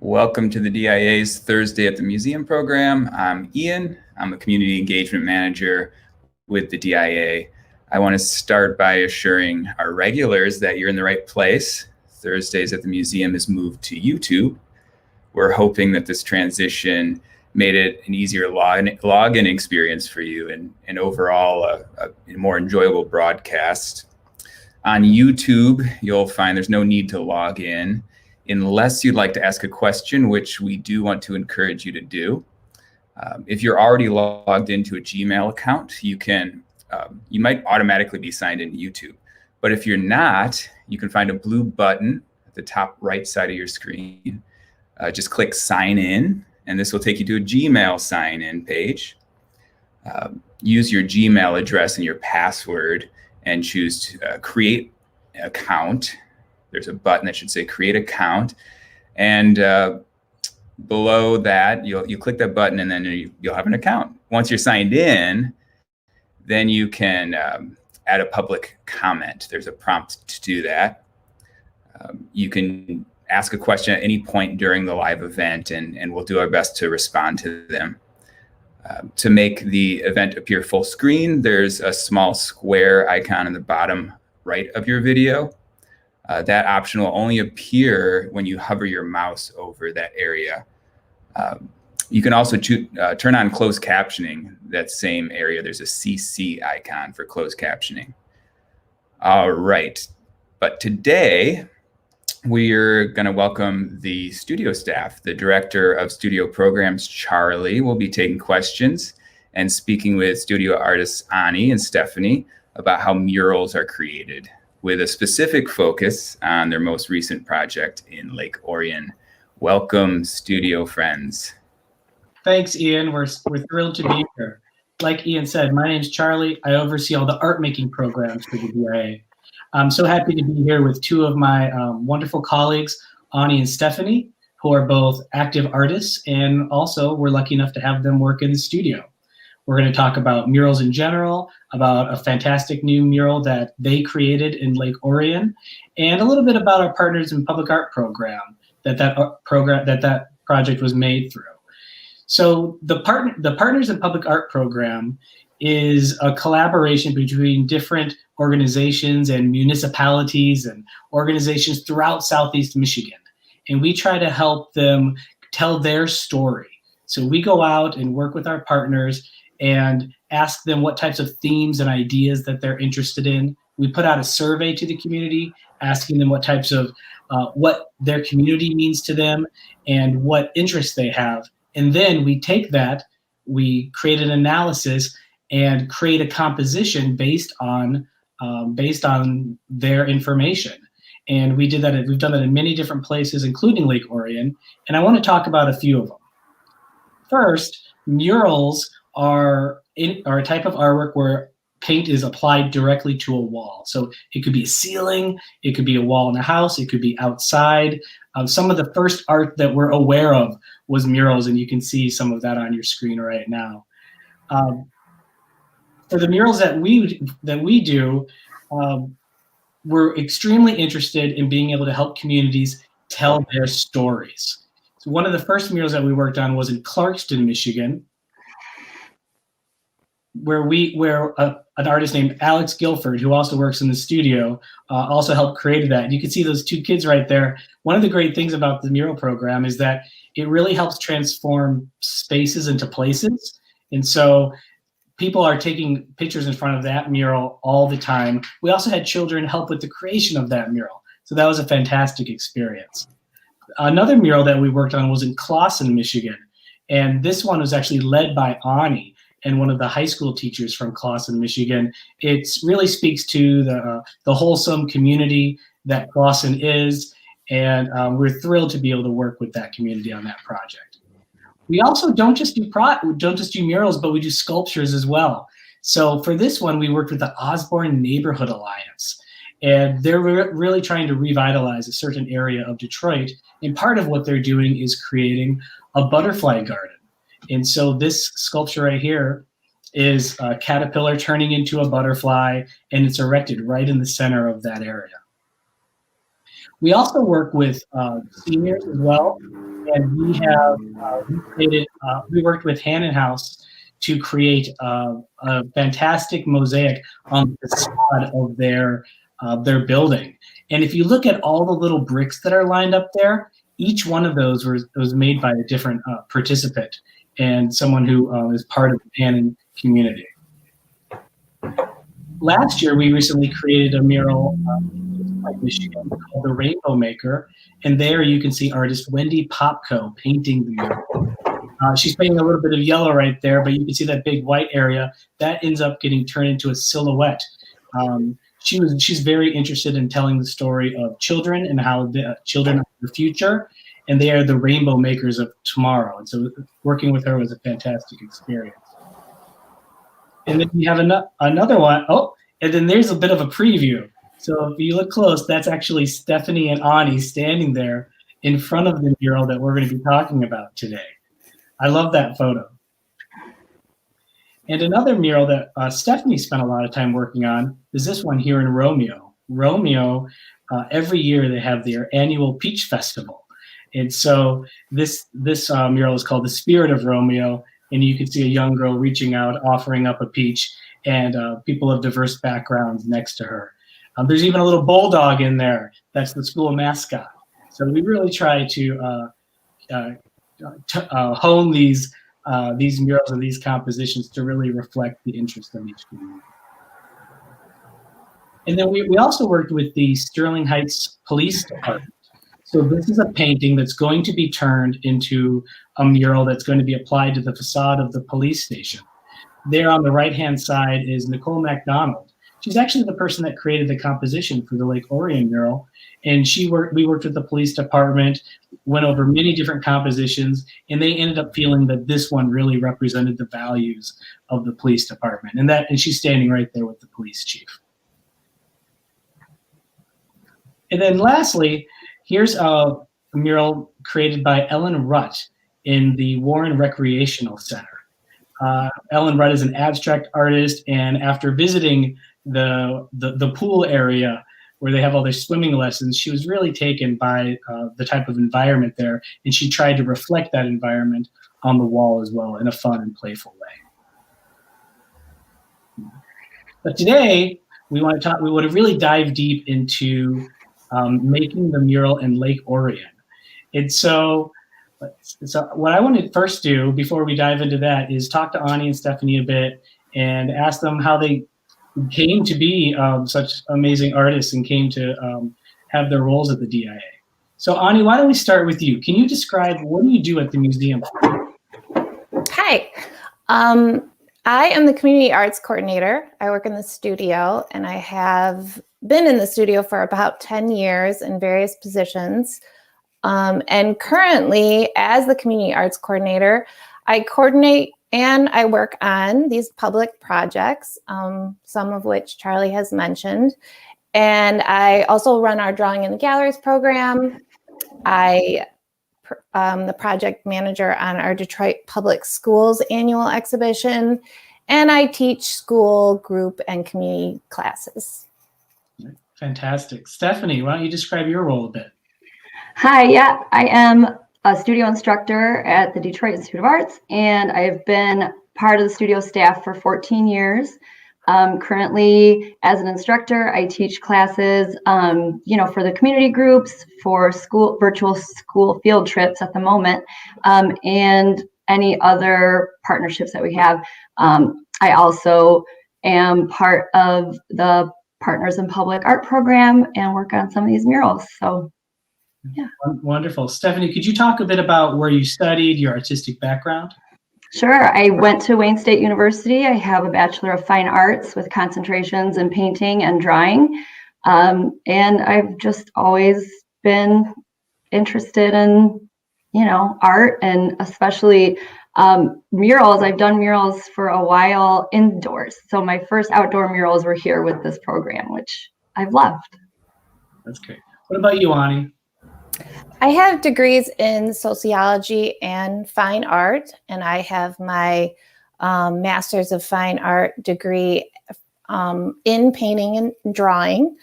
Welcome to the DIA's Thursday at the Museum program. I'm Ian. I'm a community engagement manager with the DIA. I want to start by assuring our regulars that you're in the right place. Thursdays at the Museum is moved to YouTube. We're hoping that this transition made it an easier login experience for you and overall a more enjoyable broadcast. On YouTube, you'll find there's no need to log in unless you'd like to ask a question, which we do want to encourage you to do. If you're already logged into a Gmail account, you might automatically be signed into YouTube. But if you're not, you can find a blue button at the top right side of your screen. Just click sign in, and this will take you to a Gmail sign in page. Use your Gmail address and your password and choose to create an account. There's a button that should say create account. And below that, you click that button and then you'll have an account. Once you're signed in, then you can add a public comment. There's a prompt to do that. You can ask a question at any point during the live event and we'll do our best to respond to them. To make the event appear full screen, there's a small square icon in the bottom right of your video. That option will only appear when you hover your mouse over that area. You can also turn on closed captioning. That same area, there's a CC icon for closed captioning. All right, but today we're going to welcome the studio staff. The director of studio programs, Charlie, will be taking questions and speaking with studio artists Ani and Stephanie about how murals are created, with a specific focus on their most recent project in Lake Orion. Welcome, studio friends. Thanks, Ian. We're thrilled to be here. Like Ian said, my name's Charlie. I oversee all the art making programs for the DIA. I'm so happy to be here with two of my wonderful colleagues, Ani and Stephanie, who are both active artists, and also we're lucky enough to have them work in the studio. We're going to talk about murals in general, about a fantastic new mural that they created in Lake Orion, and a little bit about our Partners in Public Art program that project was made through. So the Partners in Public Art program is a collaboration between different organizations and municipalities and organizations throughout Southeast Michigan. And we try to help them tell their story. So we go out and work with our partners and ask them what types of themes and ideas that they're interested in. We put out a survey to the community, asking them what types of, what their community means to them and what interests they have. And then we take that, we create an analysis and create a composition based on their information. And we did that. We've done that in many different places, including Lake Orion. And I want to talk about a few of them. First, murals are a type of artwork where paint is applied directly to a wall. So it could be a ceiling, it could be a wall in a house, it could be outside. Some of the first art that we're aware of was murals, and you can see some of that on your screen right now. For the murals that we do, we're extremely interested in being able to help communities tell their stories. So one of the first murals that we worked on was in Clarkston, Michigan, where an artist named Alex Guilford, who also works in the studio, also helped create that. And you can see those two kids right there. One of the great things about the mural program is that it really helps transform spaces into places. And so people are taking pictures in front of that mural all the time. We also had children help with the creation of that mural. So that was a fantastic experience. Another mural that we worked on was in Clawson, Michigan. And this one was actually led by Ani and one of the high school teachers from Clawson, Michigan. It really speaks to the wholesome community that Clawson is. And we're thrilled to be able to work with that community on that project. We also don't just do murals, but we do sculptures as well. So for this one, we worked with the Osborne Neighborhood Alliance. And they're really trying to revitalize a certain area of Detroit. And part of what they're doing is creating a butterfly garden. And so this sculpture right here is a caterpillar turning into a butterfly, and it's erected right in the center of that area. We also work with seniors as well. And we worked with Hannon House to create a fantastic mosaic on the facade of their building. And if you look at all the little bricks that are lined up there, each one of those was made by a different participant and someone who is part of the Hannon community. Last year, we recently created a mural in Michigan called the Rainbow Maker, and there you can see artist Wendy Popko painting the mural. She's painting a little bit of yellow right there, but you can see that big white area that ends up getting turned into a silhouette. She's very interested in telling the story of children and how the children are the future, and they are the rainbow makers of tomorrow. And so working with her was a fantastic experience. And then we have another one. Oh, and then there's a bit of a preview. So if you look close, that's actually Stephanie and Ani standing there in front of the mural that we're going to be talking about today. I love that photo. And another mural that Stephanie spent a lot of time working on is this one here in Romeo. Romeo, every year they have their annual Peach Festival. And so this mural is called The Spirit of Romeo. And you can see a young girl reaching out, offering up a peach, and people of diverse backgrounds next to her. There's even a little bulldog in there. That's the school mascot. So we really try to hone these murals and these compositions to really reflect the interest of each community. And then we also worked with the Sterling Heights Police Department. So this is a painting that's going to be turned into a mural that's going to be applied to the facade of the police station. There on the right-hand side is Nicole Mcdonald. She's actually the person that created the composition for the Lake Orion mural. And we worked with the police department, went over many different compositions, and they ended up feeling that this one really represented the values of the police department. And she's standing right there with the police chief. And then lastly, here's a mural created by Ellen Rutt in the Warren Recreational Center. Ellen Rutt is an abstract artist, and after visiting the pool area where they have all their swimming lessons, she was really taken by the type of environment there, and she tried to reflect that environment on the wall as well in a fun and playful way. But today, we want to really dive deep into making the mural in Lake Orion. And so what I want to first do before we dive into that is talk to Ani and Stephanie a bit and ask them how they came to be such amazing artists and came to have their roles at the DIA. So Ani, why don't we start with you? Can you describe what do you do at the museum? Hi, I am the community arts coordinator. I work in the studio, and I have been in the studio for about 10 years in various positions. And currently, as the community arts coordinator, I coordinate and I work on these public projects, some of which Charlie has mentioned. And I also run our Drawing in the Galleries program. I the project manager on our Detroit Public Schools annual exhibition, and I teach school, group, and community classes. Fantastic. Stephanie, why don't you describe your role a bit? Hi, yeah, I am a studio instructor at the Detroit Institute of Arts, and I have been part of the studio staff for 14 years. Currently, as an instructor, I teach classes, for the community groups, for virtual school field trips at the moment, and any other partnerships that we have. I also am part of the Partners in Public Art program and work on some of these murals. So, yeah. Wonderful. Stephanie, could you talk a bit about where you studied, your artistic background? Sure. I went to Wayne State University. I have a Bachelor of Fine Arts with concentrations in painting and drawing. And I've just always been interested in, art, and especially murals. I've done murals for a while indoors. So my first outdoor murals were here with this program, which I've loved. That's great. What about you, Ani? I have degrees in sociology and fine art, and I have my Master's of Fine Art degree in painting and drawing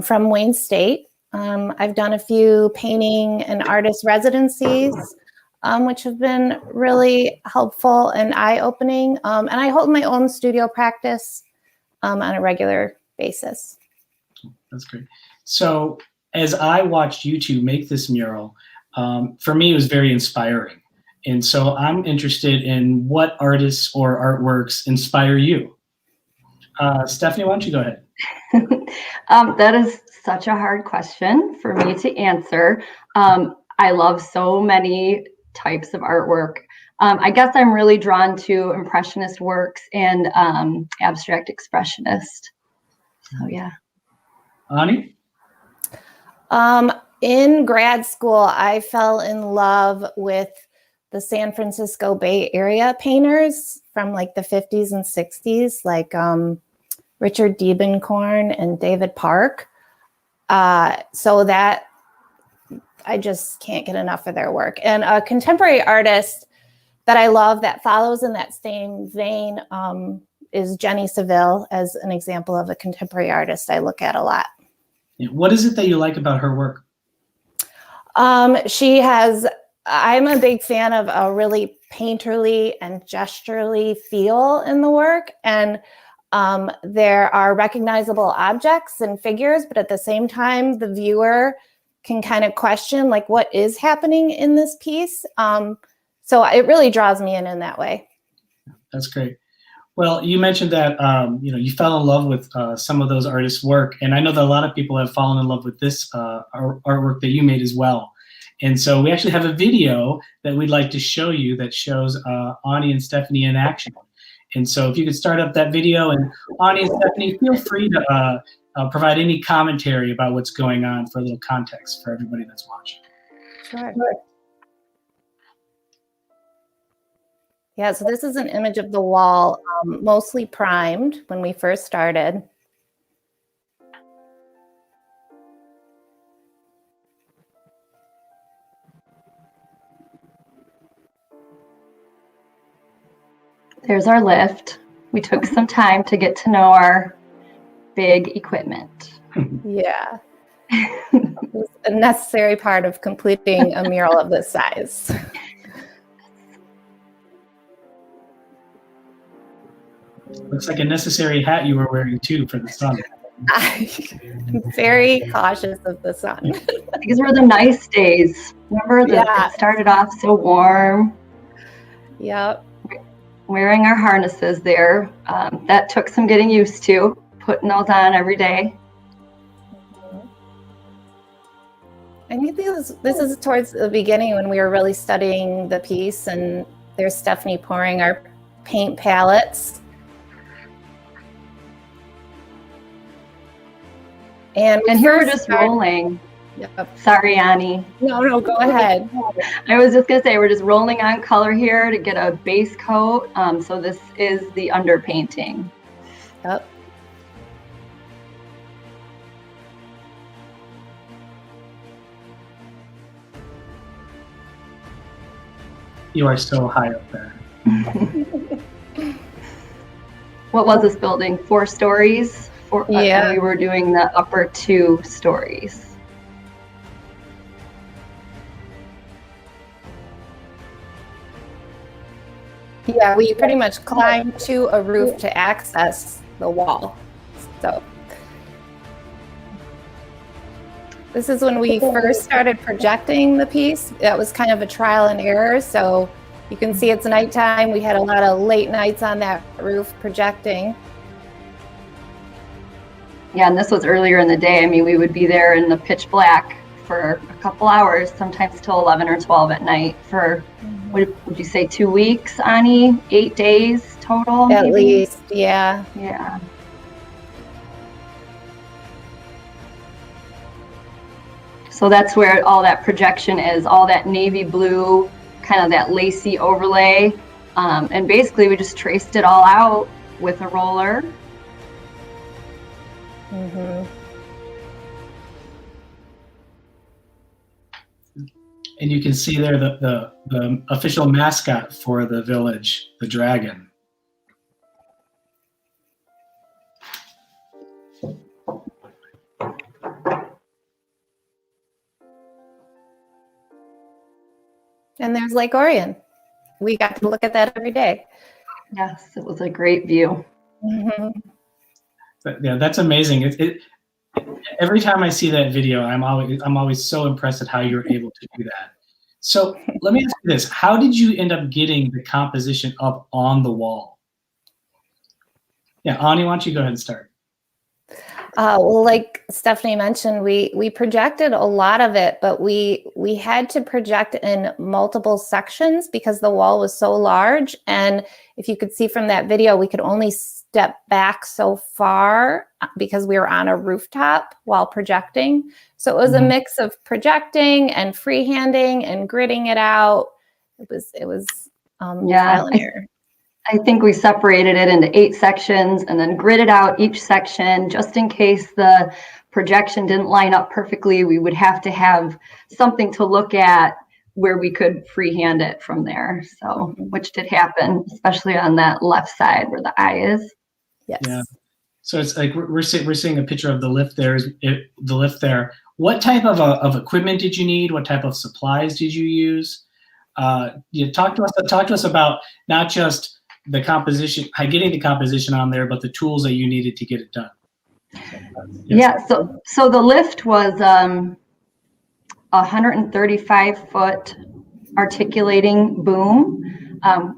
from Wayne State. I've done a few painting and artist residencies, which have been really helpful and eye-opening. And I hold my own studio practice on a regular basis. That's great. So as I watched you two make this mural, for me, it was very inspiring. And so I'm interested in what artists or artworks inspire you. Stephanie, why don't you go ahead? That is such a hard question for me to answer. I love so many types of artwork. I guess I'm really drawn to impressionist works and abstract expressionist. So yeah. Ani? In grad school, I fell in love with the San Francisco Bay Area painters from like the 50s and 60s, like Richard Diebenkorn and David Park. So that I just can't get enough of their work. And a contemporary artist that I love that follows in that same vein is Jenny Seville as an example of a contemporary artist I look at a lot. What is it that you like about her work? I'm a big fan of a really painterly and gesturally feel in the work. And there are recognizable objects and figures, but at the same time, the viewer can kind of question like what is happening in this piece. So it really draws me in that way. That's great. Well, you mentioned that you fell in love with some of those artists' work, and I know that a lot of people have fallen in love with this artwork that you made as well. And so we actually have a video that we'd like to show you that shows Ani and Stephanie in action. And so if you could start up that video, and Ani and Stephanie, feel free to provide any commentary about what's going on for a little context for everybody that's watching. Sure. Yeah, so this is an image of the wall, mostly primed when we first started. There's our lift. We took some time to get to know our big equipment. Yeah. It was a necessary part of completing a mural of this size. Looks like a necessary hat you were wearing too for the sun. I'm very cautious of the sun. These were the nice days. Remember it started off so warm. Yep. Wearing our harnesses there. That took some getting used to, putting those on every day. I think this is towards the beginning when we were really studying the piece, and there's Stephanie pouring our paint palettes. And here we're just rolling. Yep. Sorry, Ani. No, go ahead. I was just going to say, we're just rolling on color here to get a base coat. So this is the underpainting. Yep. You are so high up there. What was this building? 4 stories? Yeah. We were doing the upper 2 stories. Yeah, we pretty much climbed to a roof to access the wall. So this is when we first started projecting the piece. That was kind of a trial and error. So you can see it's nighttime. We had a lot of late nights on that roof projecting. Yeah, and this was earlier in the day. I mean, we would be there in the pitch black for a couple hours, sometimes till 11 or 12 at night for, would you say 2 weeks, Ani? 8 days total? At least, yeah. Yeah. So that's where all that projection is, all that navy blue, kind of that lacy overlay. And basically we just traced it all out with a roller. Mm-hmm. And you can see there the official mascot for the village, the dragon. And there's Lake Orion. We got to look at that every day. Yes, it was a great view. Mm-hmm. But yeah, that's amazing. Every time I see that video, I'm always so impressed at how you're able to do that. So let me ask you this: how did you end up getting the composition up on the wall? Yeah, Ani, why don't you go ahead and start? Well, like Stephanie mentioned, we projected a lot of it, but we had to project in multiple sections because the wall was so large. And if you could see from that video, we could only step back so far because we were on a rooftop while projecting. So it was a mix of projecting and freehanding and gridding it out. It was trial and error. I think we separated it into 8 sections and then gridded out each section just in case the projection didn't line up perfectly. We would have to have something to look at where we could freehand it from there. So, which did happen, especially on that left side where the eye is. Yes. Yeah. So it's like we're seeing a picture of the lift there. The lift there. What type of equipment did you need? What type of supplies did you use? Talk to us about not just the composition, getting the composition on there, but the tools that you needed to get it done. Yes. Yeah. So the lift was 135-foot articulating boom.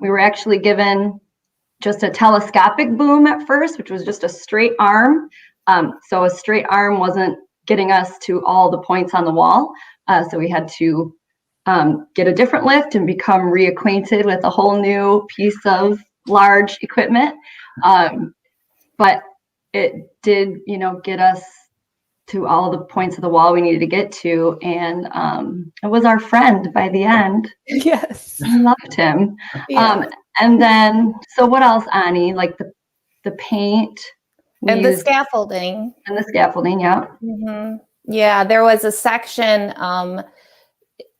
We were actually given just a telescopic boom at first, which was just a straight arm. So a straight arm wasn't getting us to all the points on the wall. So we had to get a different lift and become reacquainted with a whole new piece of large equipment. But it did, get us to all the points of the wall we needed to get to. And it was our friend by the end. Yes. I loved him. Yeah. And then, so what else, Ani? Like the paint. And the scaffolding. And the scaffolding, yeah. Mm-hmm. Yeah, there was a section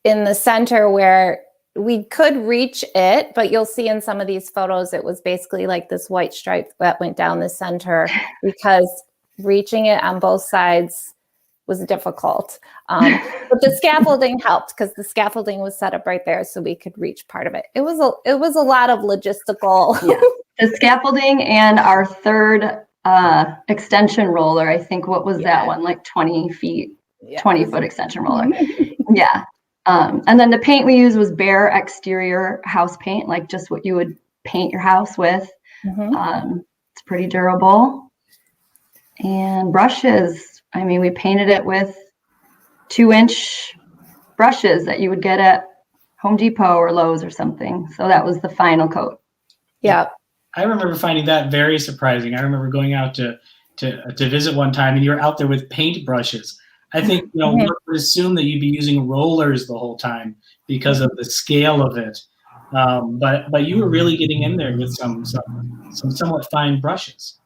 in the center where we could reach it, but you'll see in some of these photos, it was basically like this white stripe that went down the center because reaching it on both sides was difficult. But the scaffolding helped because the scaffolding was set up right there so we could reach part of it. It was a lot of logistical. Yeah. The scaffolding and our third extension roller, I think, what was that one? Like 20 feet, 20-foot extension roller. Yeah. And then the paint we used was bare exterior house paint, like just what you would paint your house with. It's pretty durable. And brushes, I mean, we painted it with 2-inch brushes that you would get at Home Depot or Lowe's or something. So that was the final coat. Yeah. I remember finding that very surprising. I remember going out to visit one time, and you were out there with paint brushes. I think one would assume that you'd be using rollers the whole time because of the scale of it. But you were really getting in there with some somewhat fine brushes.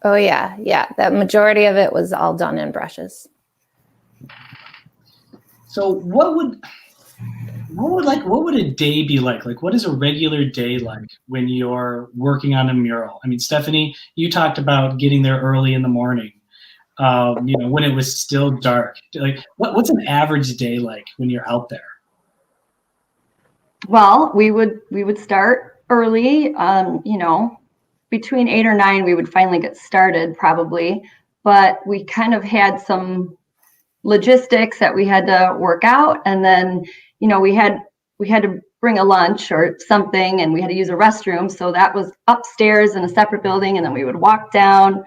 Oh yeah. The majority of it was all done in brushes. So what would a day be like? Like, what is a regular day like when you're working on a mural? I mean, Stephanie, you talked about getting there early in the morning. When it was still dark. Like, what's an average day like when you're out there? Well, we would start early. Between 8 or 9, we would finally get started probably. But we kind of had some logistics that we had to work out, and then we had to bring a lunch or something, and we had to use a restroom. So that was upstairs in a separate building, and then we would walk down,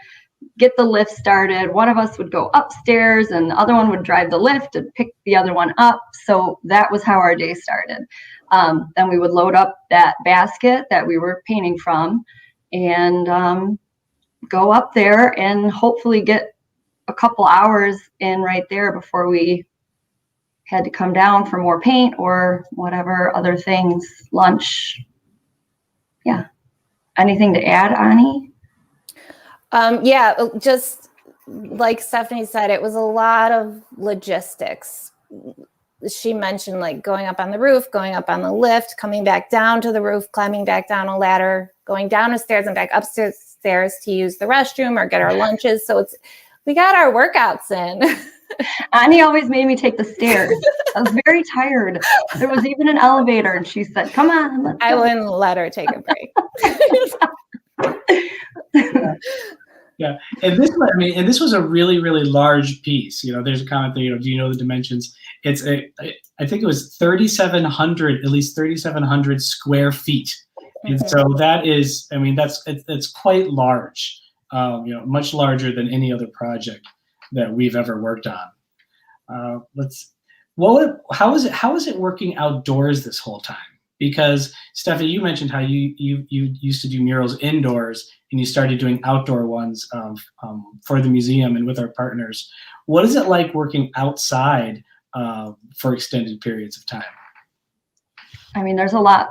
get the lift started. One of us would go upstairs and the other one would drive the lift and pick the other one up. So that was how our day started. Then we would load up that basket that we were painting from and go up there and hopefully get a couple hours in right there before we had to come down for more paint or whatever other things, lunch. Yeah. Anything to add, Ani? Just like Stephanie said, it was a lot of logistics. She mentioned like going up on the roof, going up on the lift, coming back down to the roof, climbing back down a ladder, going down the stairs and back upstairs to use the restroom or get our lunches. So we got our workouts in. Annie always made me take the stairs. I was very tired. There was even an elevator, and she said, "Come on, let's I go." wouldn't let her take a break. Yeah, and this one, I mean, and this was a really, really large piece. There's a comment there. Do you know the dimensions? I think it was 3,700, at least 3,700 square feet, and so that is, I mean, it's quite large. Much larger than any other project that we've ever worked on. How is it working outdoors this whole time? Because Stephanie, you mentioned how you used to do murals indoors and you started doing outdoor ones for the museum and with our partners. What is it like working outside for extended periods of time? I mean, there's a lot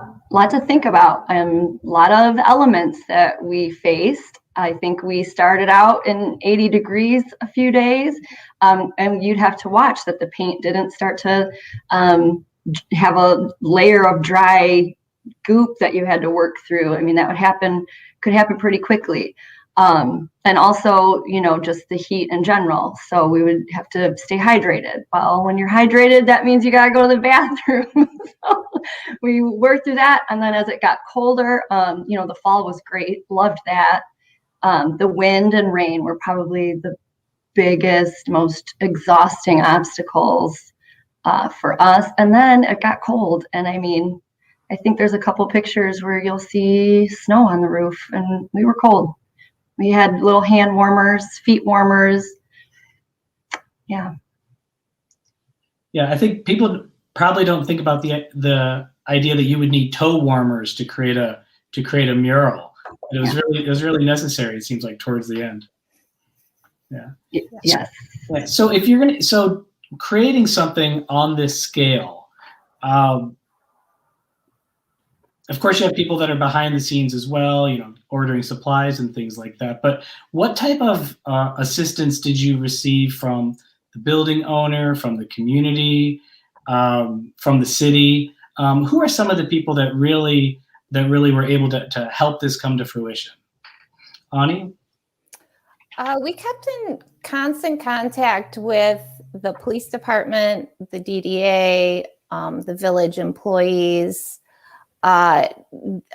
to think about, and a lot of elements that we faced. I think we started out in 80 degrees a few days, and you'd have to watch that the paint didn't start to have a layer of dry goop that you had to work through. I mean, that could happen pretty quickly. And also, just the heat in general. So we would have to stay hydrated. Well, when you're hydrated, that means you got to go to the bathroom. So we worked through that. And then as it got colder, the fall was great. Loved that. The wind and rain were probably the biggest, most exhausting obstacles for us. And then it got cold. And I mean, I think there's a couple pictures where you'll see snow on the roof, and we were cold. We had little hand warmers, feet warmers. Yeah. Yeah, I think people probably don't think about the idea that you would need toe warmers to create a mural. It was really necessary, it seems like, towards the end. Yeah. Yes. So so creating something on this scale, of course, you have people that are behind the scenes as well, ordering supplies and things like that. But what type of assistance did you receive from the building owner, from the community, from the city? Who are some of the people that really were able to help this come to fruition? Ani? We kept in constant contact with the police department, the DDA, the village employees,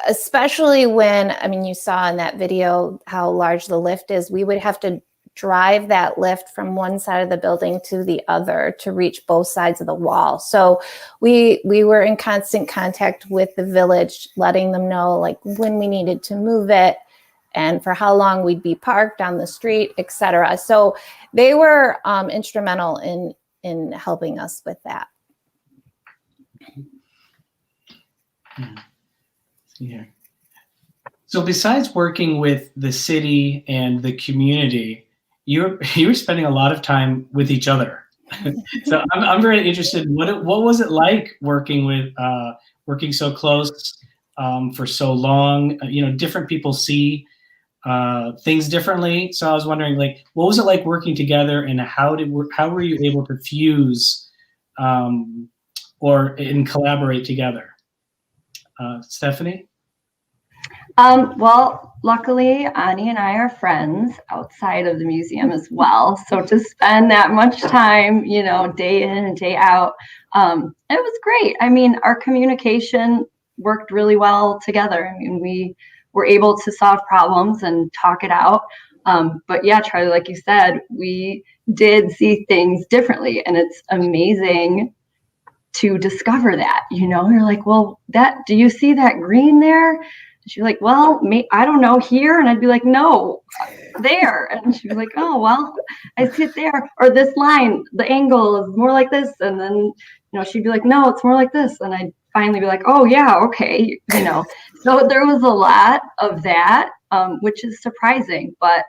especially when, I mean, you saw in that video how large the lift is. We would have to drive that lift from one side of the building to the other to reach both sides of the wall. So we were in constant contact with the village, letting them know like when we needed to move it and for how long we'd be parked on the street, etc. So they were instrumental in helping us with that. Yeah. So besides working with the city and the community, you were spending a lot of time with each other. So I'm very interested. What was it like working so close for so long? Different people see things differently. So I was wondering, like, what was it like working together, and how were you able to fuse and collaborate together? Stephanie? Well, luckily, Ani and I are friends outside of the museum as well. So to spend that much time, day in and day out, it was great. I mean, our communication worked really well together. I mean, we were able to solve problems and talk it out. But yeah, Charlie, like you said, we did see things differently, and it's amazing to discover that. You're like, well, do you see that green there? And she's like, well, I don't know, here. And I'd be like, no, there. And she'd be like, oh, well, I see it there. Or this line, the angle is more like this. And then, she'd be like, no, it's more like this. And I'd finally be like, oh, yeah, okay. So there was a lot of that, which is surprising. But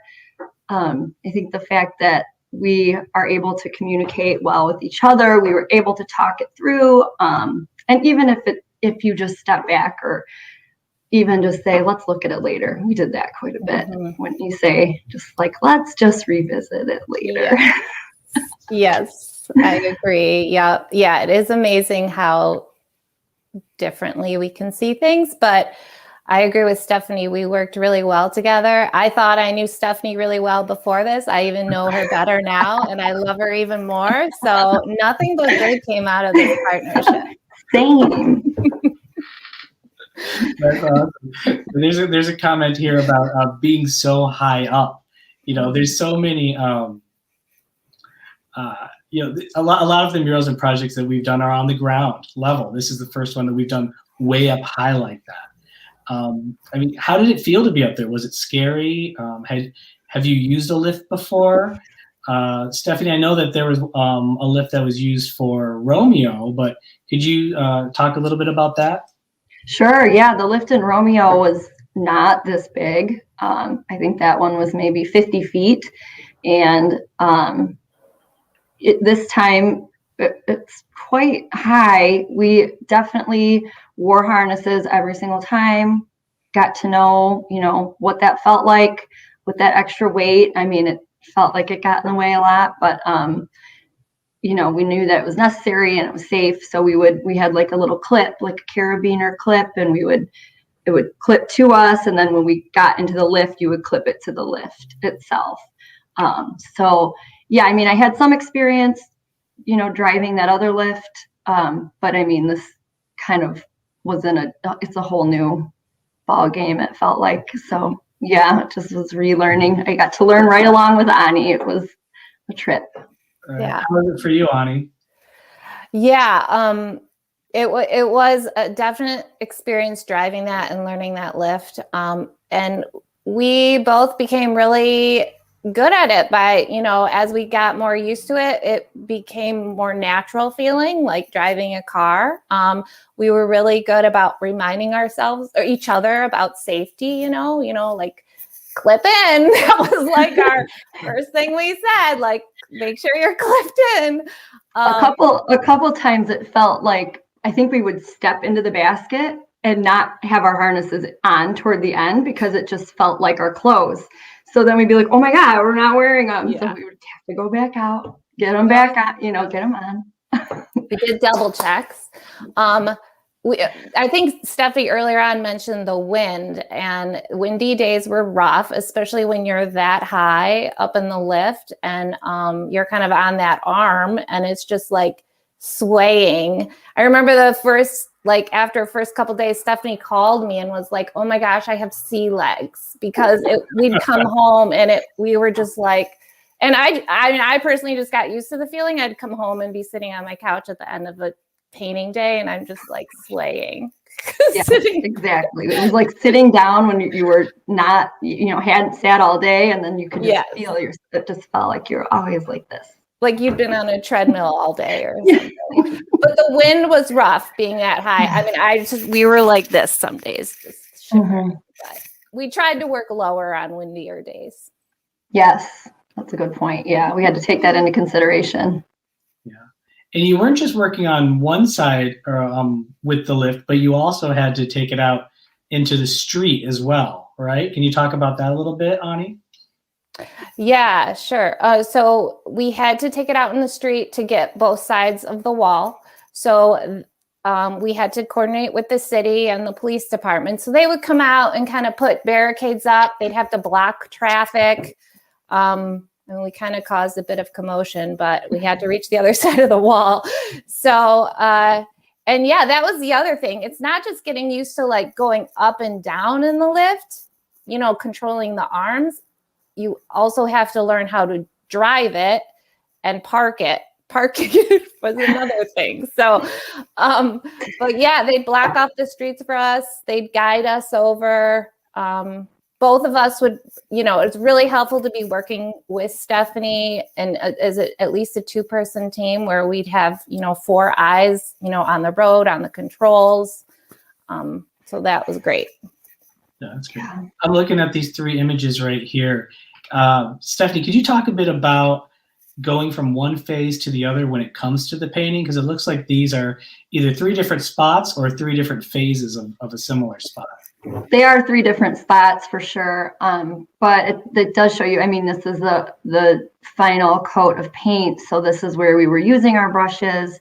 I think the fact that we are able to communicate well with each other, we were able to talk it through. And even if you just step back or even just say, let's look at it later. We did that quite a bit. When you say just like, let's just revisit it later. Yes, I agree. Yeah. It is amazing how differently we can see things. But I agree with Stephanie. We worked really well together. I thought I knew Stephanie really well before this. I even know her better now, and I love her even more. So nothing but good came out of this partnership. Same. That's awesome. There's a comment here about being so high up. You know, there's so many. You know, a lot of the murals and projects that we've done are on the ground level. This is the first one that we've done way up high like that. I mean, how did it feel to be up there? Was it scary? Have you used a lift before? Stephanie, I know that there was a lift that was used for Romeo, but could you talk a little bit about that? Sure. Yeah, the lift in Romeo was not this big. I think that one was maybe 50 feet. And this time it's quite high. We definitely wore harnesses every single time, got to know, you know, what that felt like with that extra weight. I mean, it felt like it got in the way a lot, but you know, we knew that it was necessary and it was safe. So we had like a little clip, like a carabiner clip, and it would clip to us. And then when we got into the lift, you would clip it to the lift itself. So yeah, I mean, I had some experience, you know, driving that other lift. But I mean, this kind of was it's a whole new ball game, it felt like. So yeah, it just was relearning. I got to learn right along with Ani. It was a trip. Yeah. How was it for you, Ani? Yeah, it was a definite experience driving that and learning that lift. And we both became really good at it by, you know, as we got more used to it, it became more natural feeling like driving a car. We were really good about reminding ourselves or each other about safety, you know, like clip in. That was like our first thing we said, like, make sure you're clipped in. A couple times it felt like, I think we would step into the basket and not have our harnesses on toward the end because it just felt like our clothes. So then we'd be like, oh my God, we're not wearing them. Yeah. So we would have to go back out, get them back on, you know, get them on. We did double checks. I think Steffi earlier on mentioned the wind, and windy days were rough, especially when you're that high up in the lift and you're kind of on that arm and it's just like swaying. I remember after first couple days, Stephanie called me and was like, oh my gosh, I have sea legs, because we'd come home and we were just like, and I personally just got used to the feeling. I'd come home and be sitting on my couch at the end of a painting day and I'm just like swaying. Yeah, exactly. It was like sitting down when you were not, you know, hadn't sat all day, and then you could just feel it just felt like you're always like this. Like you'd been on a treadmill all day or something. But the wind was rough being that high. I mean, we were like this some days. Just shivering. But we tried to work lower on windier days. Yes, that's a good point. Yeah, we had to take that into consideration. Yeah. And you weren't just working on one side with the lift, but you also had to take it out into the street as well, right? Can you talk about that a little bit, Ani? Yeah, sure. So we had to take it out in the street to get both sides of the wall. So we had to coordinate with the city and the police department. So they would come out and kind of put barricades up. They'd have to block traffic. And we kind of caused a bit of commotion, but we had to reach the other side of the wall. So, and yeah, that was the other thing. It's not just getting used to like going up and down in the lift, you know, controlling the arms. You also have to learn how to drive it and park it. Parking was another thing. So, but yeah, they'd block off the streets for us. They'd guide us over. Both of us would, you know, it's really helpful to be working with Stephanie and as at least a 2-person team where we'd have, you know, 4 eyes, you know, on the road, on the controls. So that was great. Yeah, that's great. I'm looking at these 3 images right here. Stephanie, could you talk a bit about going from one phase to the other when it comes to the painting? Because it looks like these are either 3 different spots or 3 different phases of a similar spot. They are 3 different spots for sure. But it does show you, I mean, this is the final coat of paint. So this is where we were using our brushes.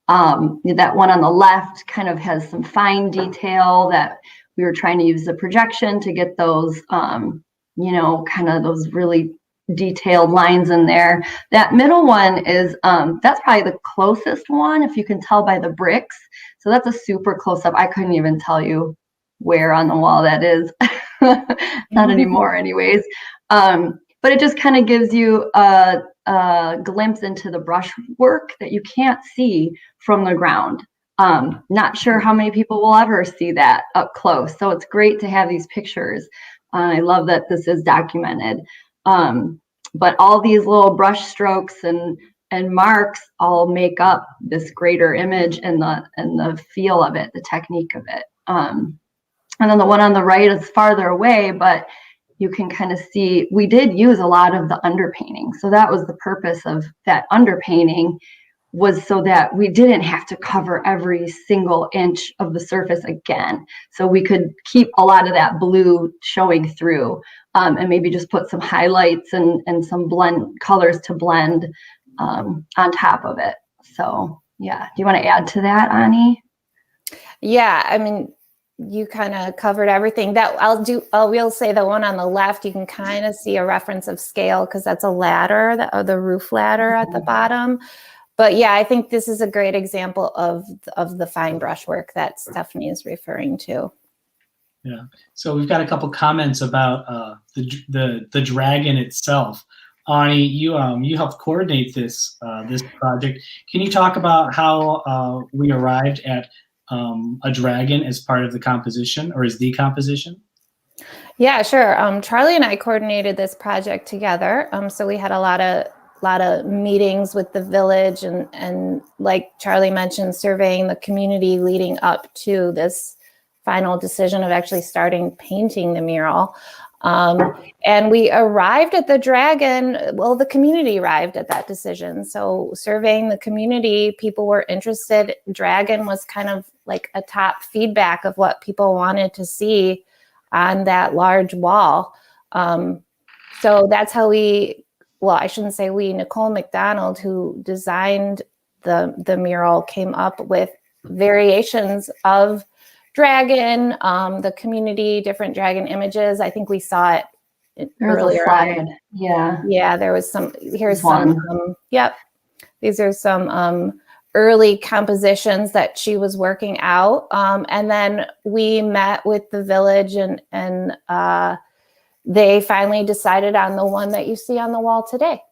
That one on the left kind of has some fine detail that we were trying to use the projection to get those, kind of those really detailed lines in there. That middle one is, that's probably the closest one, if you can tell by the bricks. So that's a super close up. I couldn't even tell you where on the wall that is. Not anymore anyways. But it just kind of gives you a glimpse into the brush work that you can't see from the ground. Not sure how many people will ever see that up close. So it's great to have these pictures. I love that this is documented. But all these little brush strokes and marks all make up this greater image and the feel of it, the technique of it. And then the one on the right is farther away, but you can kind of see we did use a lot of the underpainting. So that was the purpose of that underpainting, was so that we didn't have to cover every single inch of the surface again. So we could keep a lot of that blue showing through, and maybe just put some highlights and some blend colors to blend on top of it. So yeah, do you want to add to that, Ani? Yeah, I mean, you kind of covered everything. That I will say the one on the left, you can kind of see a reference of scale because that's a ladder, the roof ladder at the bottom. But yeah, I think this is a great example of the fine brushwork that Stephanie is referring to. Yeah. So we've got a couple comments about the dragon itself. Ani, you helped coordinate this project. Can you talk about how we arrived at a dragon as part of the composition, or as the composition? Yeah, sure. Charlie and I coordinated this project together. So we had a lot of meetings with the village and like Charlie mentioned, surveying the community leading up to this final decision of actually starting painting the mural. And we arrived at the dragon, well, the community arrived at that decision. So surveying the community, people were interested. Dragon was kind of like a top feedback of what people wanted to see on that large wall. So that's how I shouldn't say we, Nicole Mcdonald, who designed the mural, came up with variations of dragon, the community, different dragon images. I think we saw it earlier on. Yeah, there was some, here's some, yep. These are some early compositions that she was working out. And then we met with the village and they finally decided on the one that you see on the wall today.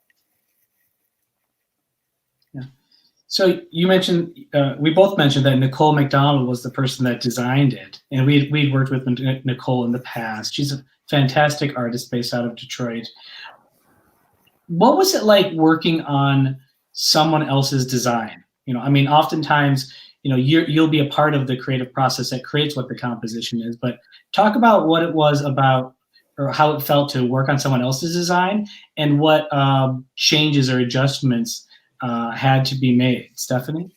So you mentioned, we both mentioned that Nicole Mcdonald was the person that designed it. And we'd worked with Nicole in the past. She's a fantastic artist based out of Detroit. What was it like working on someone else's design? I mean, oftentimes, you'll be a part of the creative process that creates what the composition is, but talk about what it was about, or how it felt to work on someone else's design, and what changes or adjustments had to be made. Stephanie?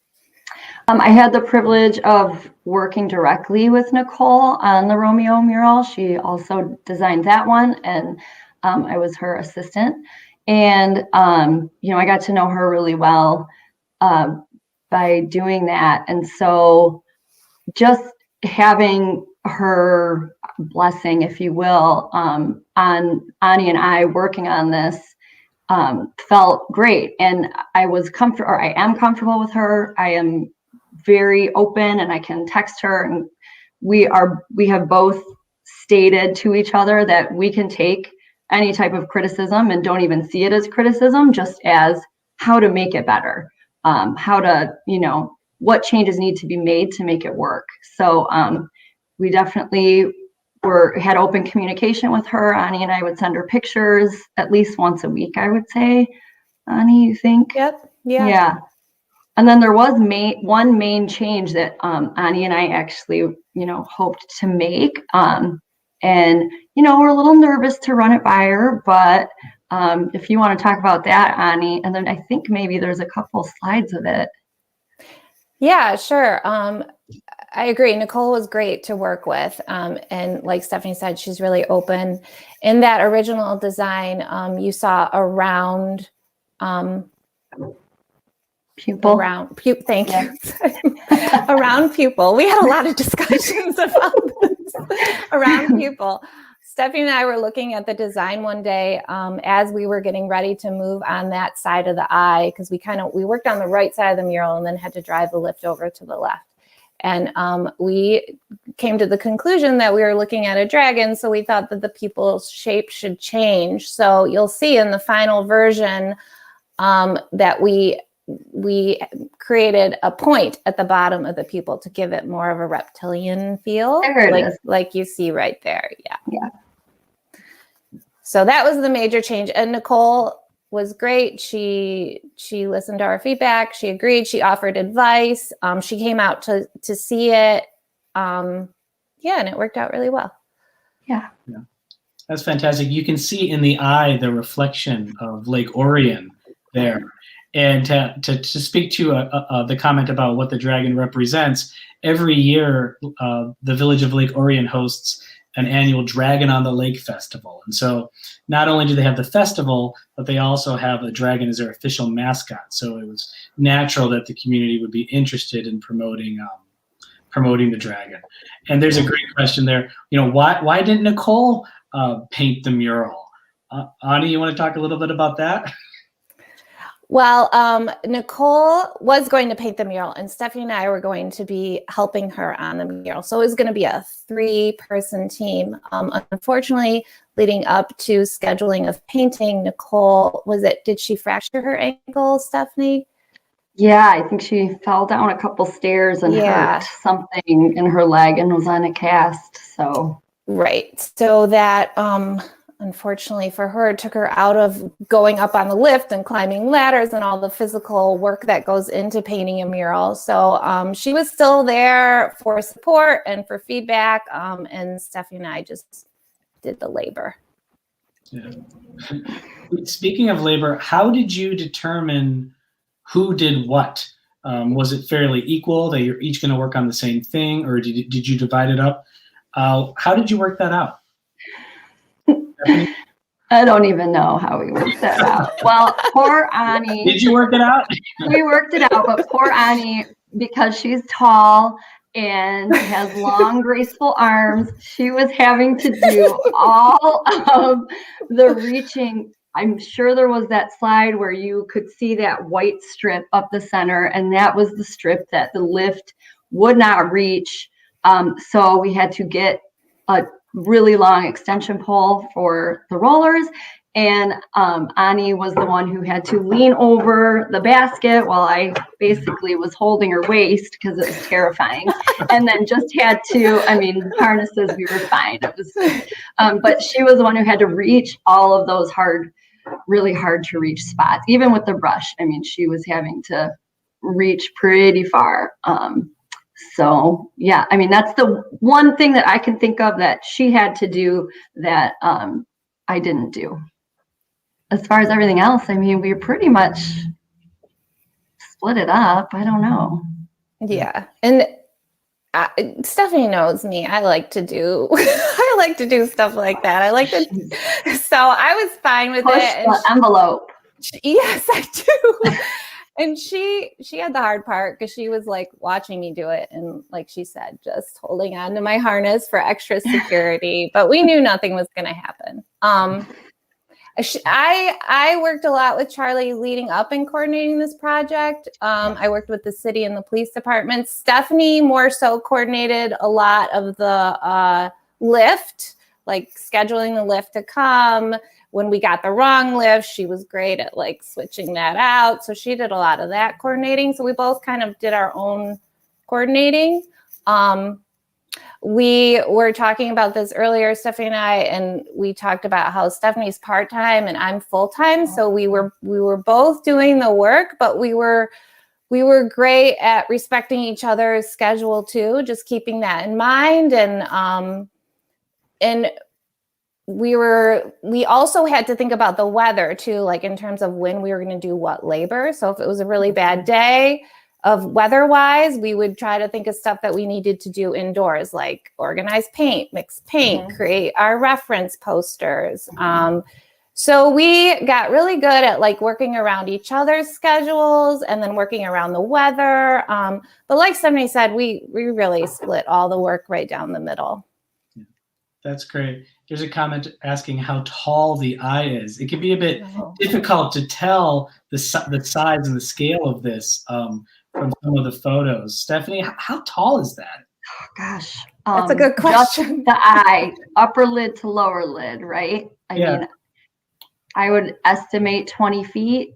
I had the privilege of working directly with Nicole on the Romeo mural. She also designed that one, and I was her assistant. And, I got to know her really well by doing that. And so just having her blessing, if you will, on Ani and I working on this, felt great. And I was comfortable, or I am comfortable with her. I am very open and I can text her, and we have both stated to each other that we can take any type of criticism and don't even see it as criticism, just as how to make it better, how to, what changes need to be made to make it work. So we definitely had open communication with her. Ani and I would send her pictures at least once a week, I would say. Ani, you think? Yep. Yeah. And then there was one main change that Ani and I actually, hoped to make. And, we're a little nervous to run it by her, but if you want to talk about that, Ani, and then I think maybe there's a couple slides of it. Yeah, sure. I agree. Nicole was great to work with. And like Stephanie said, she's really open. In that original design, you saw a round pupil. Thank you. A round pupil. We had a lot of discussions about this. around people. Stephanie and I were looking at the design one day as we were getting ready to move on that side of the eye, because we worked on the right side of the mural and then had to drive the lift over to the left. And we came to the conclusion that we were looking at a dragon, so we thought that the people's shape should change. So you'll see in the final version that we created a point at the bottom of the people to give it more of a reptilian feel, like you see right there. Yeah. So that was the major change. And Nicole was great. She listened to our feedback. She agreed. She offered advice. She came out to see it. And it worked out really well. Yeah. That's fantastic. You can see in the eye the reflection of Lake Orion there. And to speak to the comment about what the dragon represents, every year the village of Lake Orion hosts an annual Dragon on the Lake festival. And so not only do they have the festival, but they also have a dragon as their official mascot. So it was natural that the community would be interested in promoting the dragon. And there's a great question there. Why didn't Nicole paint the mural? Ani, you want to talk a little bit about that? Well, Nicole was going to paint the mural, and Stephanie and I were going to be helping her on the mural. So it was going to be a 3-person team. Unfortunately, leading up to scheduling of painting, Nicole, did she fracture her ankle, Stephanie? Yeah, I think she fell down a couple stairs and hurt something in her leg and was on a cast. So right. So that unfortunately for her, it took her out of going up on the lift and climbing ladders and all the physical work that goes into painting a mural. So she was still there for support and for feedback. And Stephanie and I just did the labor. Yeah. Speaking of labor, how did you determine who did what? Was it fairly equal, that you're each going to work on the same thing, or did you divide it up? How did you work that out? I don't even know how we worked that out. Well, poor Ani. Did you work it out? We worked it out, but poor Ani, because she's tall and has long, graceful arms, she was having to do all of the reaching. I'm sure there was that slide where you could see that white strip up the center, and that was the strip that the lift would not reach. So we had to get a really long extension pole for the rollers, and Ani was the one who had to lean over the basket while I basically was holding her waist because it was terrifying, and then just had to, harnesses, we were fine. It was, but she was the one who had to reach all of those really hard to reach spots, even with the brush. She was having to reach pretty far. So yeah, that's the one thing that I can think of that she had to do that I didn't do. As far as everything else, we pretty much split it up. I don't know. Yeah, and Stephanie knows me. I like to do stuff like that. So I was fine with it. Push the envelope. Yes, I do. And she had the hard part because she was like watching me do it. And like she said, just holding on to my harness for extra security, but we knew nothing was going to happen. I worked a lot with Charlie leading up and coordinating this project. I worked with the city and the police department. Stephanie more so coordinated a lot of the lift, like scheduling the lift to come. When we got the wrong lift, she was great at like switching that out. So she did a lot of that coordinating. So we both kind of did our own coordinating. We were talking about this earlier, Stephanie and I, and we talked about how Stephanie's part-time and I'm full-time. So we were both doing the work, but we were great at respecting each other's schedule too, just keeping that in mind. And we also had to think about the weather too, like in terms of when we were going to do what labor. So if it was a really bad day of weather-wise, we would try to think of stuff that we needed to do indoors, like organize paint, mix paint, create our reference posters. So we got really good at like working around each other's schedules and then working around the weather. But like Stephanie said, we really split all the work right down the middle. That's great. There's a comment asking how tall the eye is. It can be a bit difficult to tell the size and the scale of this from some of the photos. Stephanie, how tall is that? Oh, gosh. That's a good question. Just the eye, upper lid to lower lid, right? I mean, I would estimate 20 feet.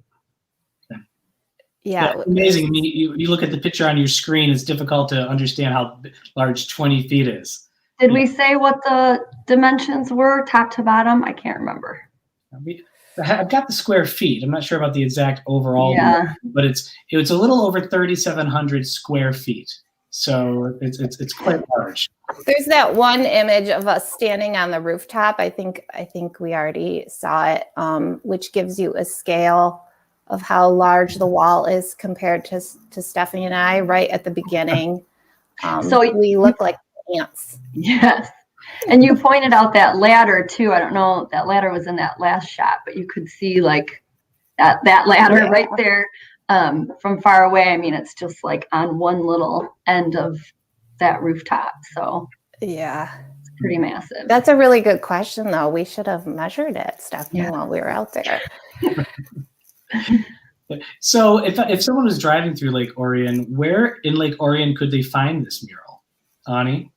Yeah. That's amazing. I mean, you look at the picture on your screen, it's difficult to understand how large 20 feet is. Did we say what the dimensions were, top to bottom? I can't remember. I've got the square feet. I'm not sure about the exact overall, but it's a little over 3,700 square feet. So it's quite large. There's that one image of us standing on the rooftop. I think we already saw it, which gives you a scale of how large the wall is compared to Stephanie and I right at the beginning. So we look like ants. Yes. And you pointed out that ladder too. I don't know, that ladder was in that last shot, but you could see like that ladder right there from far away. I mean, it's just like on one little end of that rooftop. So yeah, it's pretty massive. That's a really good question though. We should have measured it, Stephanie, while we were out there. So if someone was driving through Lake Orion, where in Lake Orion could they find this mural? Ani?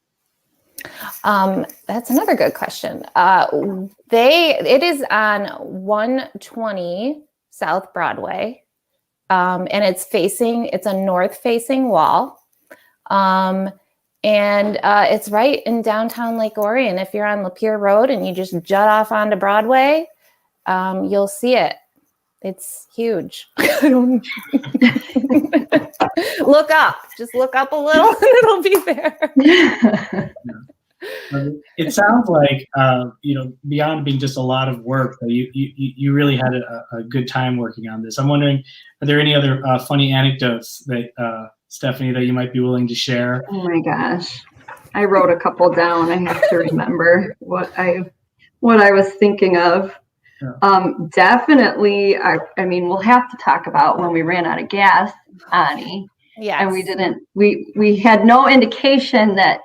That's another good question. It is on 120 South Broadway, and it's a north-facing wall, and it's right in downtown Lake Orion. If you're on Lapeer Road and you just jut off onto Broadway, you'll see it. It's huge. Look up. Just look up a little and it'll be there. It sounds like, beyond being just a lot of work, you really had a good time working on this. I'm wondering, are there any other funny anecdotes that, Stephanie, that you might be willing to share? Oh my gosh. I wrote a couple down. I have to remember what I was thinking of. Yeah. Definitely. I mean, we'll have to talk about when we ran out of gas, Ani. Yeah. And we had no indication that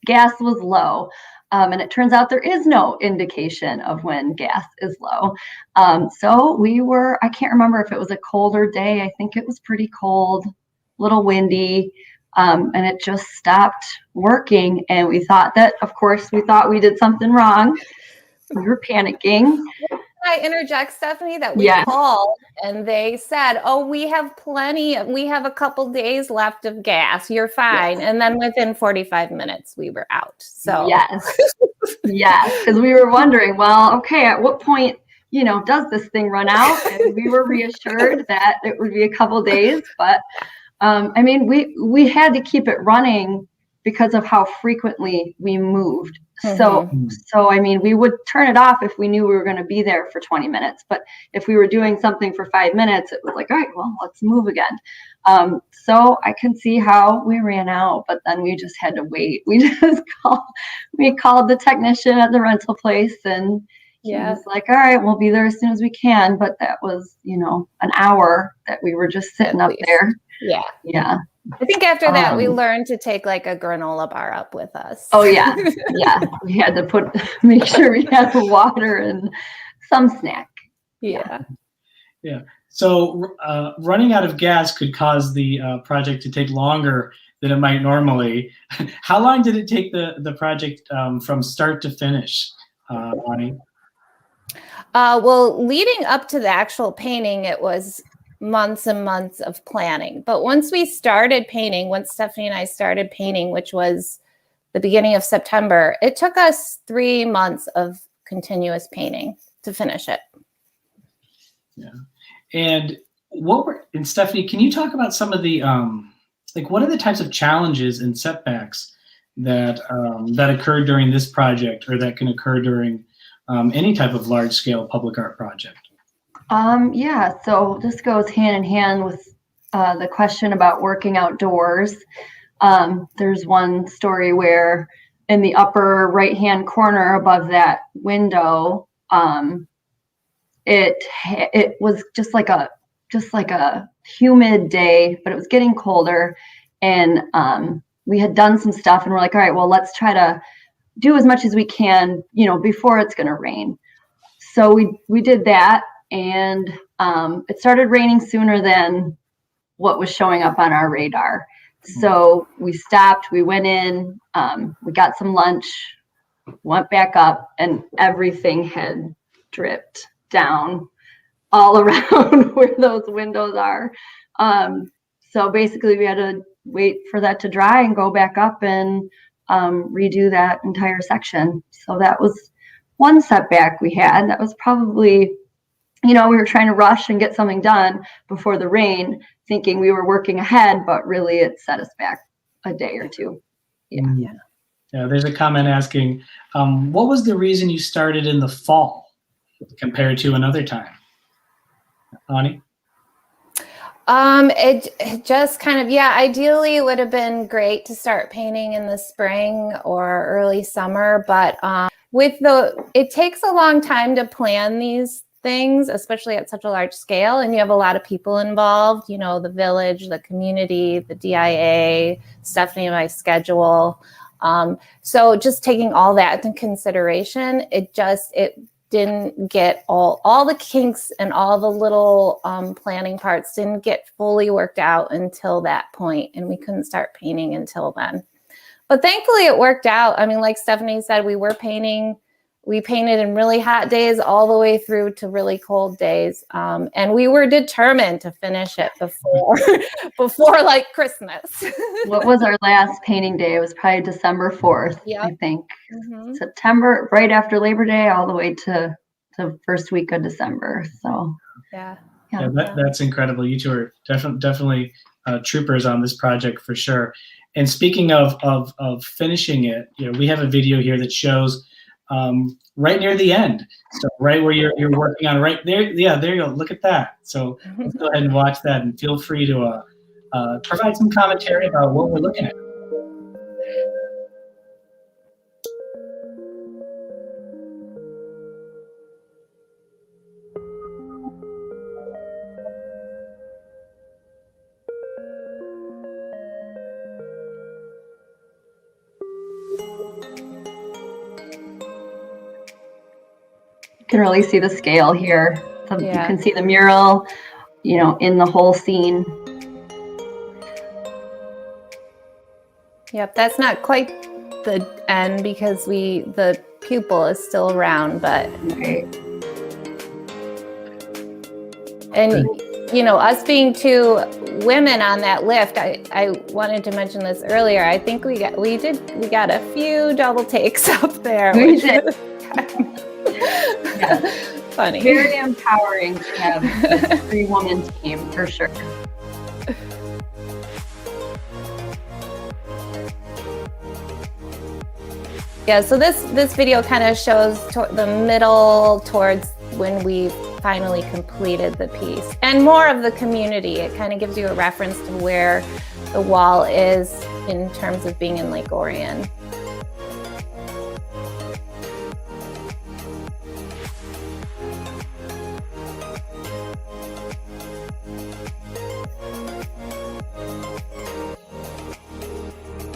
gas was low. And it turns out there is no indication of when gas is low. So I can't remember if it was a colder day. I think it was pretty cold, a little windy. And it just stopped working. And we thought we did something wrong. We were panicking. Can I interject, Stephanie, that we called and they said, oh, we have a couple days left of gas. You're fine. Yes. And then within 45 minutes, we were out. So yes, because we were wondering, well, okay, at what point, does this thing run out? And we were reassured that it would be a couple days. But I mean, we had to keep it running because of how frequently we moved. Mm-hmm. So I mean, we would turn it off if we knew we were going to be there for 20 minutes. But if we were doing something for 5 minutes, it was like, all right, well, let's move again. So I can see how we ran out, but then we just had to wait. We called the technician at the rental place, and he was like, all right, we'll be there as soon as we can. But that was, an hour that we were just sitting up there. Yeah. Yeah. I think after that, we learned to take like a granola bar up with us. Oh, yeah. Yeah. We had to make sure we had the water and some snack. Yeah. Yeah. So running out of gas could cause the project to take longer than it might normally. How long did it take the project from start to finish, Ani? Well, leading up to the actual painting, it was months and months of planning. But once Stephanie and I started painting, which was the beginning of September, it took us 3 months of continuous painting to finish it. Yeah. And Stephanie, can you talk about some of the, what are the types of challenges and setbacks that occurred during this project, or that can occur during any type of large scale public art project? So this goes hand in hand with the question about working outdoors. There's one story where in the upper right-hand corner above that window, it was just like a humid day, but it was getting colder, and we had done some stuff, and we're like, all right, well, let's try to do as much as we can, before it's going to rain. So we did that, and it started raining sooner than what was showing up on our radar. So we stopped, we went in, we got some lunch, went back up, and everything had dripped down all around where those windows are. So basically we had to wait for that to dry and go back up and redo that entire section. So that was one setback we had. That was probably, we were trying to rush and get something done before the rain, thinking we were working ahead, but really it set us back a day or two. Yeah. There's a comment asking, what was the reason you started in the fall compared to another time? Ani? It just kind of, ideally it would have been great to start painting in the spring or early summer, but it takes a long time to plan these things, especially at such a large scale, and you have a lot of people involved, the village, the community, the DIA, Stephanie and my schedule. So just taking all that into consideration, it didn't get all the kinks and all the little planning parts didn't get fully worked out until that point, and we couldn't start painting until then. But thankfully it worked out. I mean, like Stephanie said, we painted in really hot days all the way through to really cold days. And we were determined to finish it before like Christmas. What was our last painting day? It was probably December 4th, I think. Mm-hmm. September, right after Labor Day, all the way to the first week of December. So that's incredible. You two are definitely troopers on this project for sure. And speaking of finishing it, we have a video here that shows right near the end. So right where you're working on right there. Yeah, there you go. Look at that. So let's go ahead and watch that, and feel free to provide some commentary about what we're looking at. You can really see the scale here. You can see the mural, in the whole scene. Yep, that's not quite the end because the pupil is still round, but right. And us being two women on that lift, I wanted to mention this earlier. I think we got a few double takes up there. We did. Funny. Very empowering to have a 3-woman team for sure. Yeah, so this video kind of shows the middle towards when we finally completed the piece, and more of the community. It kind of gives you a reference to where the wall is in terms of being in Lake Orion.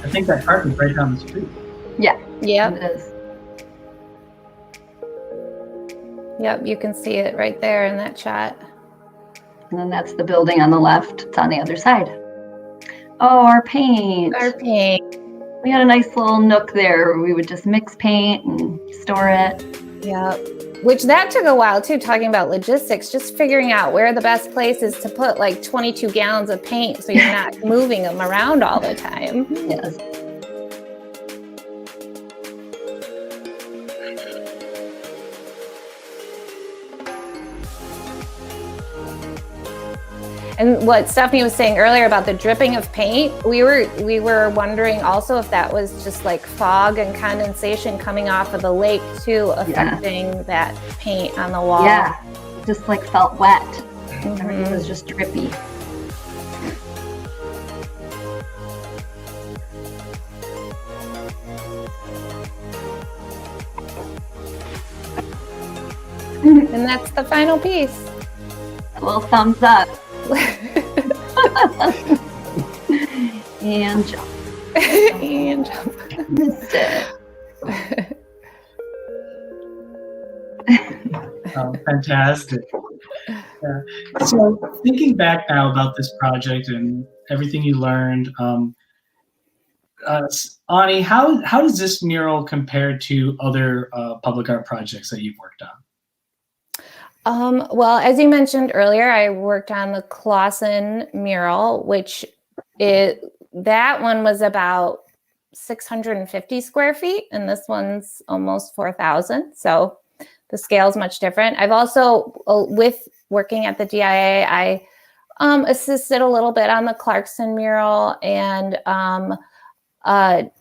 I think that park is right down the street. Yeah. Yep. It is. Yep, you can see it right there in that shot. And then that's the building on the left. It's on the other side. Oh, our paint. We had a nice little nook there where we would just mix paint and store it. Yep. Which that took a while too, talking about logistics, just figuring out where the best place is to put like 22 gallons of paint so you're not moving them around all the time. Yes. And what Stephanie was saying earlier about the dripping of paint, we were wondering also if that was just like fog and condensation coming off of the lake too, affecting that paint on the wall. Yeah, just like felt wet. Mm-hmm. Everything was just drippy. And that's the final piece. A little thumbs up. And jump. And jump. Missed it. Oh, fantastic. So thinking back now about this project and everything you learned, Ani, how does this mural compare to other public art projects that you've worked on? Well, as you mentioned earlier, I worked on the Clausen mural, which that one was about 650 square feet, and this one's almost 4,000. So the scale is much different. I've also, with working at the DIA, I assisted a little bit on the Clarkson mural and a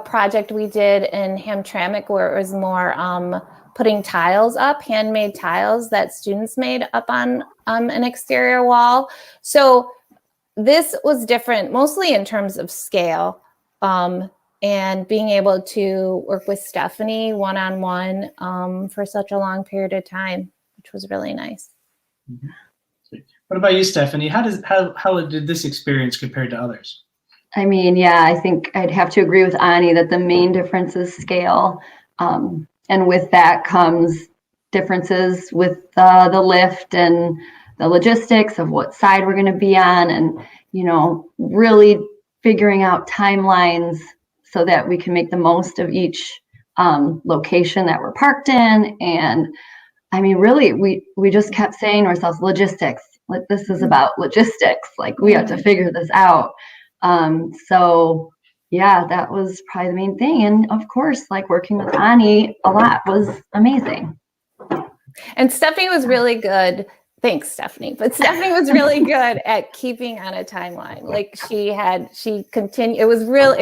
project we did in Hamtramck where it was more putting tiles up, handmade tiles that students made up on an exterior wall. So this was different, mostly in terms of scale, and being able to work with Stephanie one-on-one for such a long period of time, which was really nice. Mm-hmm. What about you, Stephanie? How did this experience compare to others? I mean, yeah, I think I'd have to agree with Ani that the main difference is scale. And with that comes differences with the lift and the logistics of what side we're going to be on, and, you know, really figuring out timelines so that we can make the most of each location that we're parked in. And I mean, really, we just kept saying to ourselves, logistics, like this is about logistics, like we have to figure this out. So yeah, that was probably the main thing. And of course, like working with Ani a lot was amazing. And Stephanie was really good. Thanks, Stephanie. But Stephanie was really good at keeping on a timeline. Like she continued. It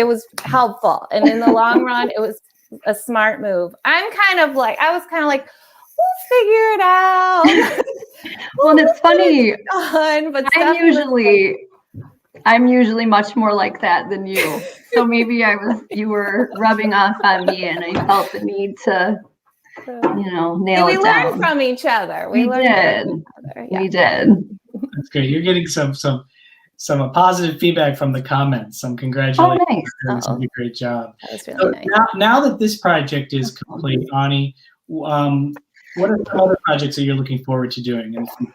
was helpful. And in the long run, it was a smart move. I was kind of like, we'll figure it out. Well, and it's funny. But I'm usually much more like that than you. So maybe you were rubbing off on me and I felt the need to, you know, nail it down. We learned from each other. We did. Yeah. We did. That's great. You're getting some positive feedback from the comments. Some congratulations. Oh, nice. You did a great job. That was really nice. Now that this project is complete, Ani, what are some other projects that you're looking forward to doing in the future?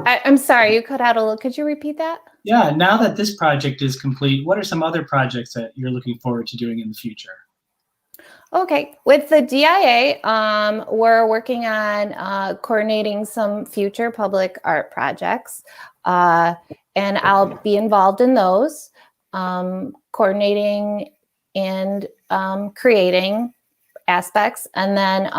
I'm sorry, you cut out a little. Could you repeat that? Yeah, now that this project is complete, what are some other projects that you're looking forward to doing in the future? Okay, with the DIA, we're working on coordinating some future public art projects, and I'll be involved in those, coordinating and creating aspects. And then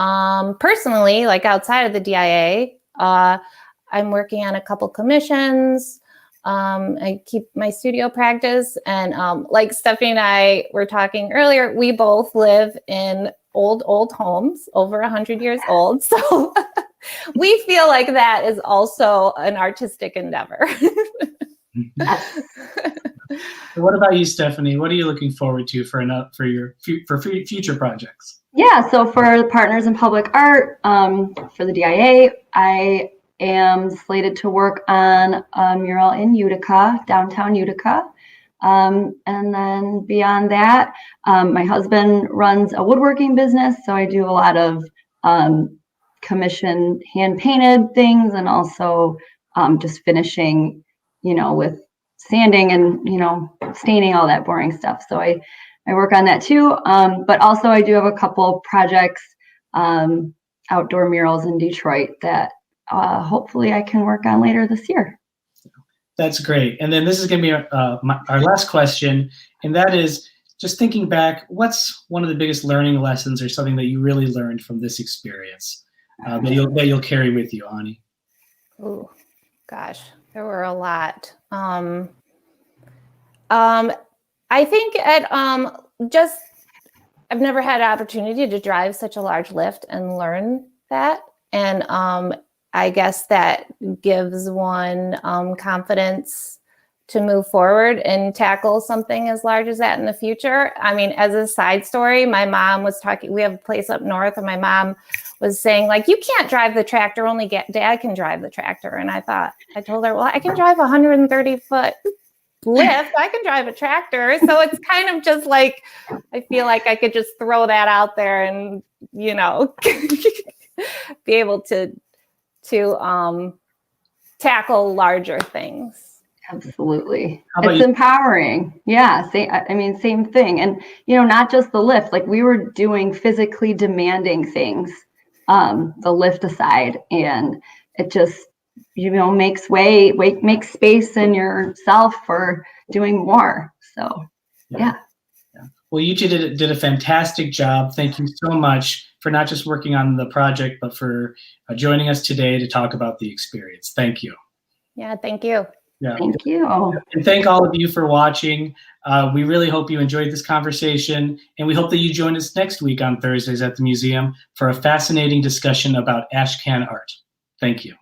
personally, like outside of the DIA, I'm working on a couple commissions. I keep my studio practice, and like Stephanie and I were talking earlier, we both live in old homes, over 100 years old. So we feel like that is also an artistic endeavor. What about you, Stephanie? What are you looking forward to for future projects? Yeah, so for Partners in Public Art, for the DIA, I am slated to work on a mural in Utica, downtown Utica. And then beyond that, my husband runs a woodworking business, so I do a lot of commissioned hand-painted things, and also just finishing, you know, with sanding and, you know, staining, all that boring stuff. So I work on that too. But also I do have a couple projects, outdoor murals in Detroit that hopefully I can work on later this year. That's great. And then this is going to be our last question, and that is just thinking back, what's one of the biggest learning lessons or something that you really learned from this experience that you'll carry with you, Ani? Oh, gosh, there were a lot. I think I've never had an opportunity to drive such a large lift and learn that. And I guess that gives one confidence to move forward and tackle something as large as that in the future. I mean, as a side story, my mom was talking, we have a place up north, and my mom was saying, like, you can't drive the tractor, only Dad can drive the tractor. And I told her, well, I can drive 130-foot lift. I can drive a tractor. So it's kind of just like, I feel like I could just throw that out there and, you know, be able to tackle larger things. Absolutely. It's empowering. Yeah. Same thing. And, you know, not just the lift, like we were doing physically demanding things, the lift aside, and it just, you know, makes space in yourself for doing more. So, yeah. Well, you two did a fantastic job. Thank you so much for not just working on the project, but for joining us today to talk about the experience. Thank you. Yeah, thank you. Yeah. Thank you. And thank all of you for watching. We really hope you enjoyed this conversation, and we hope that you join us next week on Thursdays at the museum for a fascinating discussion about ashcan art. Thank you.